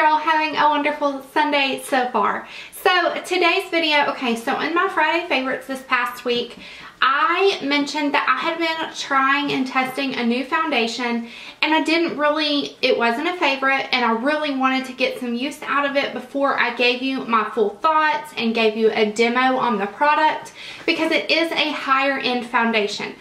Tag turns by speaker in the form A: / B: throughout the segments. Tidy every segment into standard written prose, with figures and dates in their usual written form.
A: you're all having a wonderful Sunday so far. So today's video, okay, so in my Friday favorites this past week, I mentioned that I had been trying and testing a new foundation and it wasn't a favorite, and I really wanted to get some use out of it before I gave you my full thoughts and gave you a demo on the product, because it is a higher end foundation.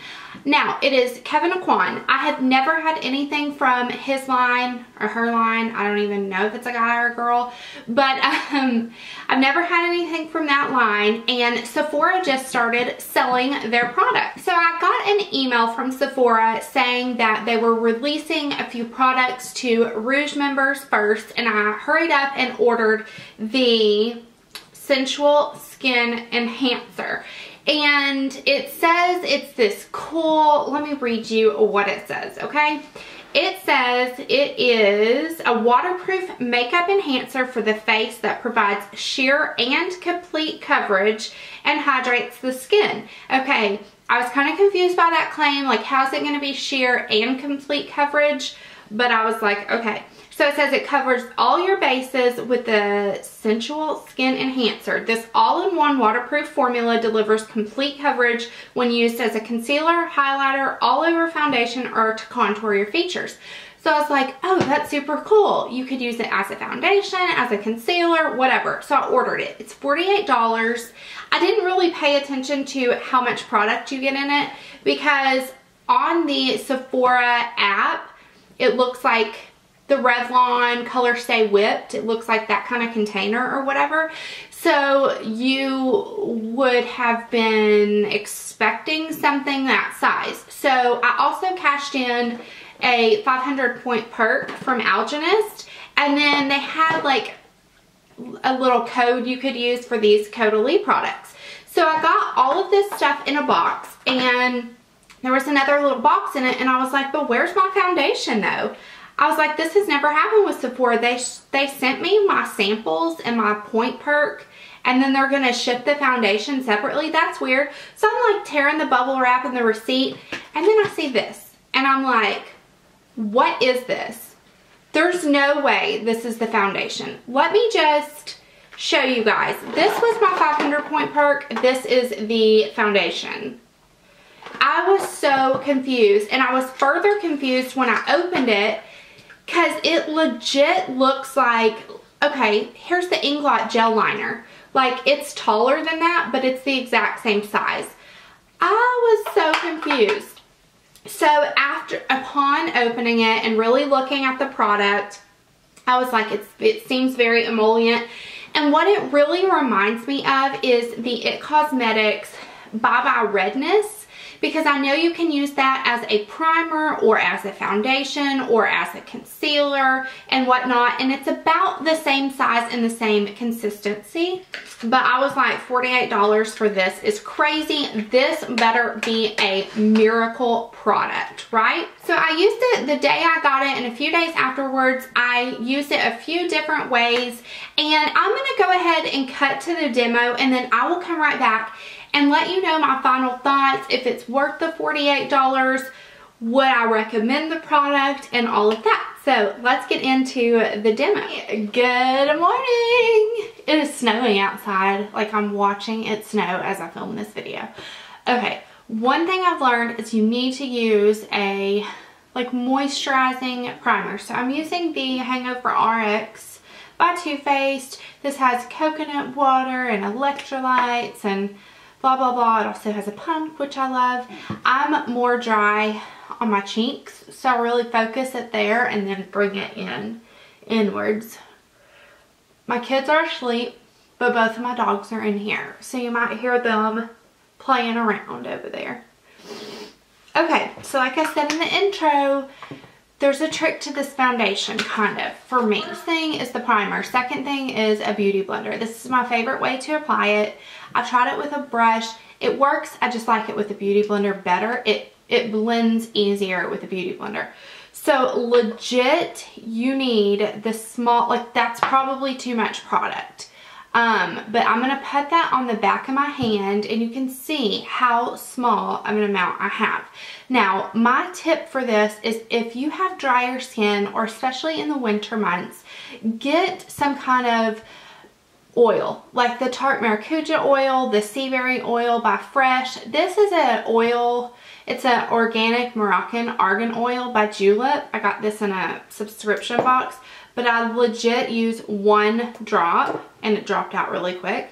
A: Now, it is Kevyn Aucoin. I have never had anything from his line or her line. I don't even know if it's a guy or a girl, but I've never had anything from that line, and Sephora just started selling their product. So I got an email from Sephora saying that they were releasing a few products to Rouge members first, and I hurried up and ordered the Sensual Skin Enhancer. And it says it's this cool, let me read you what it says, okay? It says it is a waterproof makeup enhancer for the face that provides sheer and complete coverage and hydrates the skin. Okay, I was kind of confused by that claim, like how's it going to be sheer and complete coverage? But I was like, okay. So it says it covers all your bases with the Sensual Skin Enhancer. This all-in-one waterproof formula delivers complete coverage when used as a concealer, highlighter, all-over foundation, or to contour your features. So I was like, oh, that's super cool. You could use it as a foundation, as a concealer, whatever. So I ordered it. It's $48. I didn't really pay attention to how much product you get in it, because on the Sephora app, it looks like the Revlon Color Stay Whipped. It looks like that kind of container or whatever. So you would have been expecting something that size. So I also cashed in a 500 point perk from Algenist, and then they had like a little code you could use for these Caudalie products. So I got all of this stuff in a box, and there was another little box in it, and I was like, but where's my foundation though? I was like, this has never happened with Sephora. They sent me my samples and my point perk, and then they're going to ship the foundation separately. That's weird. So I'm like tearing the bubble wrap and the receipt, and then I see this, and I'm like, what is this? There's no way this is the foundation. Let me just show you guys. This was my 500 point perk. This is the foundation. I was so confused, and I was further confused when I opened it, because it legit looks like, okay, here's the Inglot gel liner. Like, it's taller than that, but it's the exact same size. I was so confused. So upon opening it and really looking at the product, I was like, it seems very emollient. And what it really reminds me of is the It Cosmetics Bye Bye Redness, because I know you can use that as a primer or as a foundation or as a concealer and whatnot, and it's about the same size and the same consistency. But I was like, $48 for this is crazy. This better be a miracle product, right? So I used it the day I got it, and a few days afterwards I used it a few different ways, and I'm going to go ahead and cut to the demo, and then I will come right back and let you know my final thoughts, if it's worth the $48, would I recommend the product, and all of that. So let's get into the demo. Good morning. It is snowing outside. Like, I'm watching it snow as I film this video. Okay, one thing I've learned is you need to use a like moisturizing primer. So I'm using the Hangover RX by Too Faced. This has coconut water and electrolytes and blah blah blah. It also has a pump, which I love. I'm more dry on my cheeks, so I really focus it there and then bring it inwards. My kids are asleep, but both of my dogs are in here, so you might hear them playing around over there. Okay, so like I said in the intro, there's a trick to this foundation, kind of, for me. First thing is the primer. Second thing is a beauty blender. This is my favorite way to apply it. I've tried it with a brush. It works. I just like it with a beauty blender better. It blends easier with a beauty blender. So legit, you need the small, like that's probably too much product. But I'm going to put that on the back of my hand, and you can see how small of an amount I have. Now, my tip for this is if you have drier skin, or especially in the winter months, get some kind of oil, like the Tarte Maracuja oil, the Sea Berry oil by Fresh. This is an oil, it's an organic Moroccan argan oil by Julep. I got this in a subscription box, but I legit use 1 drop and it dropped out really quick.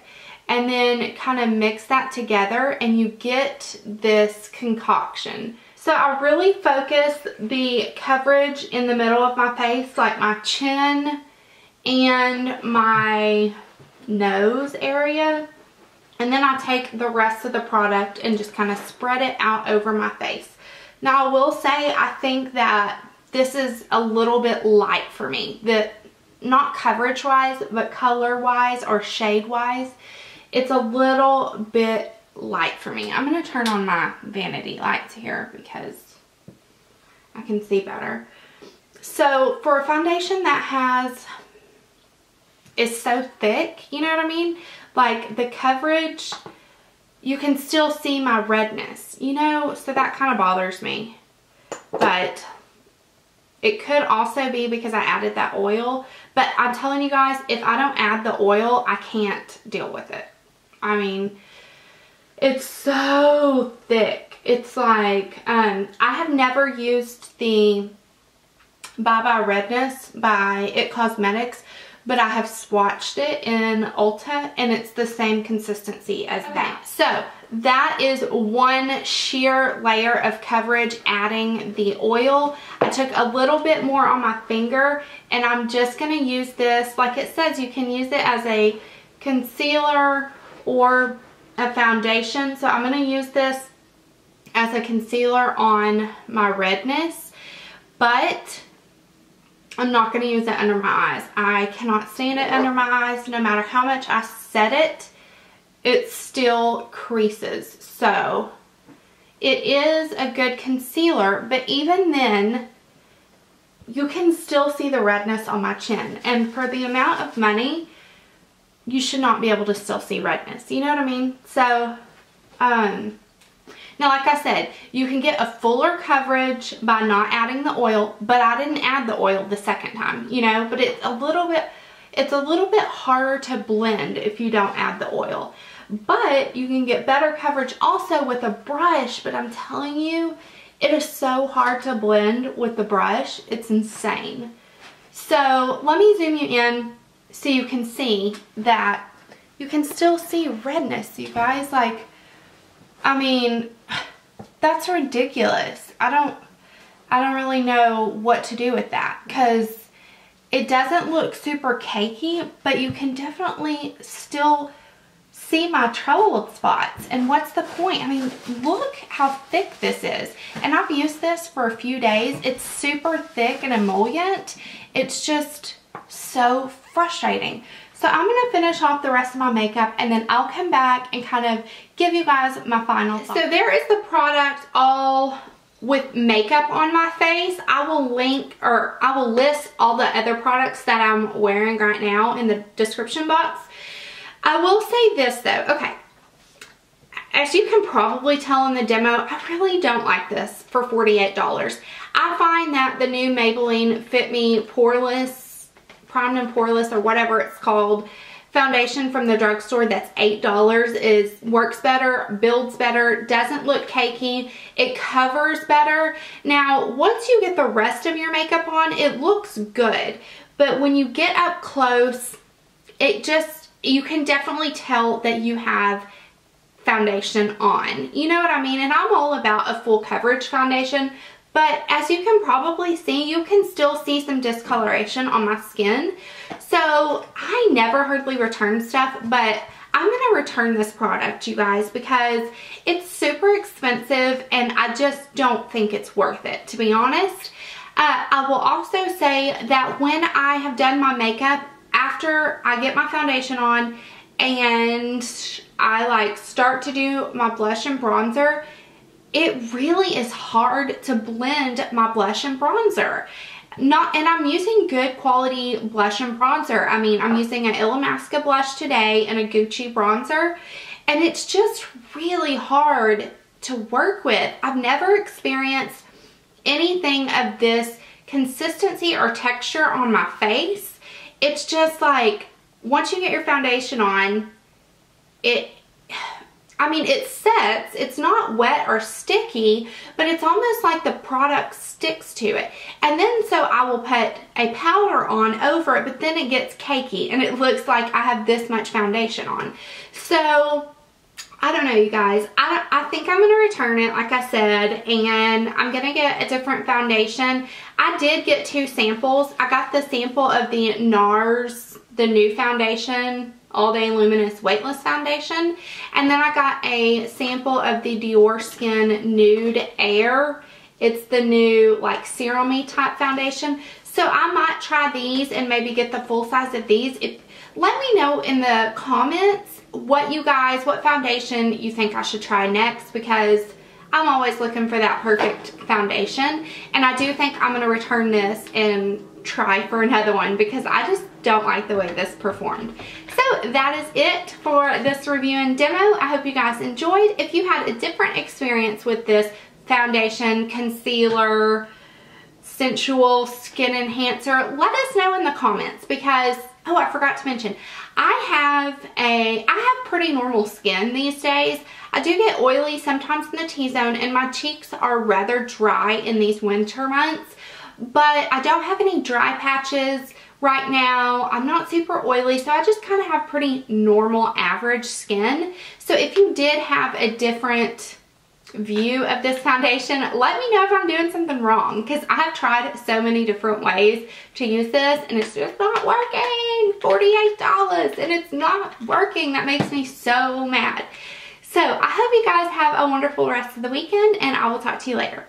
A: And then kind of mix that together and you get this concoction. So I really focus the coverage in the middle of my face, like my chin and my nose area. And then I take the rest of the product and just kind of spread it out over my face. Now I will say I think that this is a little bit light for me. Not coverage wise, but color wise or shade wise, it's a little bit light for me. I'm going to turn on my vanity lights here because I can see better. So for a foundation that is so thick, you know what I mean? Like the coverage, you can still see my redness, you know, so that kind of bothers me. But it could also be because I added that oil. But I'm telling you guys, if I don't add the oil, I can't deal with it. I mean, it's so thick. It's like, I have never used the Bye Bye Redness by It Cosmetics, but I have swatched it in Ulta and it's the same consistency as that. So that is one sheer layer of coverage adding the oil. I took a little bit more on my finger and I'm just going to use this. Like it says, you can use it as a concealer or a foundation. So I'm going to use this as a concealer on my redness, but I'm not going to use it under my eyes. I cannot stand it under my eyes. No matter how much I set it, it still creases. So it is a good concealer, but even then, you can still see the redness on my chin. And for the amount of money, you should not be able to still see redness. You know what I mean? So, now, like I said, you can get a fuller coverage by not adding the oil, but I didn't add the oil the second time, you know, but it's a little bit harder to blend if you don't add the oil. But you can get better coverage also with a brush, but I'm telling you, it is so hard to blend with the brush. It's insane. So let me zoom you in so you can see that you can still see redness, you guys. Like, I mean, that's ridiculous. I don't really know what to do with that because it doesn't look super cakey, but you can definitely still see my troubled spots. And what's the point? I mean, look how thick this is. And I've used this for a few days. It's super thick and emollient. It's just so frustrating. So I'm going to finish off the rest of my makeup and then I'll come back and kind of give you guys my final thoughts. So there is the product all with makeup on my face. I will list all the other products that I'm wearing right now in the description box. I will say this though, okay, as you can probably tell in the demo, I really don't like this for $48. I find that the new Maybelline Fit Me Poreless, Primed and Poreless, or whatever it's called, foundation from the drugstore that's $8 works better, builds better, doesn't look cakey, it covers better. Now, once you get the rest of your makeup on, it looks good, but when you get up close, you can definitely tell that you have foundation on. You know what I mean? And I'm all about a full coverage foundation, but as you can probably see, you can still see some discoloration on my skin. So I never hardly return stuff, but I'm going to return this product, you guys, because it's super expensive and I just don't think it's worth it, to be honest. I will also say that when I have done my makeup, after I get my foundation on and I start to do my blush and bronzer, it really is hard to blend my blush and bronzer. And I'm using good quality blush and bronzer. I mean, I'm using an Illamasqua blush today and a Gucci bronzer, and it's just really hard to work with. I've never experienced anything of this consistency or texture on my face. It's just like, once you get your foundation on, it sets. It's not wet or sticky, but it's almost like the product sticks to it. And then so I will put a powder on over it, but then it gets cakey and it looks like I have this much foundation on. So I don't know, you guys. I think I'm going to return it, like I said, and I'm going to get a different foundation. I did get 2 samples. I got the sample of the NARS, the new foundation, All Day Luminous Weightless Foundation, and then I got a sample of the Dior Skin Nude Air. It's the new, like, serum-y type foundation. So I might try these and maybe get the full size of these. Let me know in the comments what foundation you think I should try next, because I'm always looking for that perfect foundation. And I do think I'm going to return this and try for another one, because I just don't like the way this performed. So that is it for this review and demo. I hope you guys enjoyed. If you had a different experience with this foundation, concealer, Sensual skin enhancer, let us know in the comments, because, oh, I forgot to mention, I have pretty normal skin these days. I do get oily sometimes in the T-zone, and my cheeks are rather dry in these winter months, but I don't have any dry patches right now. I'm not super oily, so I just kind of have pretty normal average skin. So if you did have a different view of this foundation, let me know if I'm doing something wrong, because I have tried so many different ways to use this and it's just not working. $48 and it's not working. That makes me so mad. So I hope you guys have a wonderful rest of the weekend, and I will talk to you later.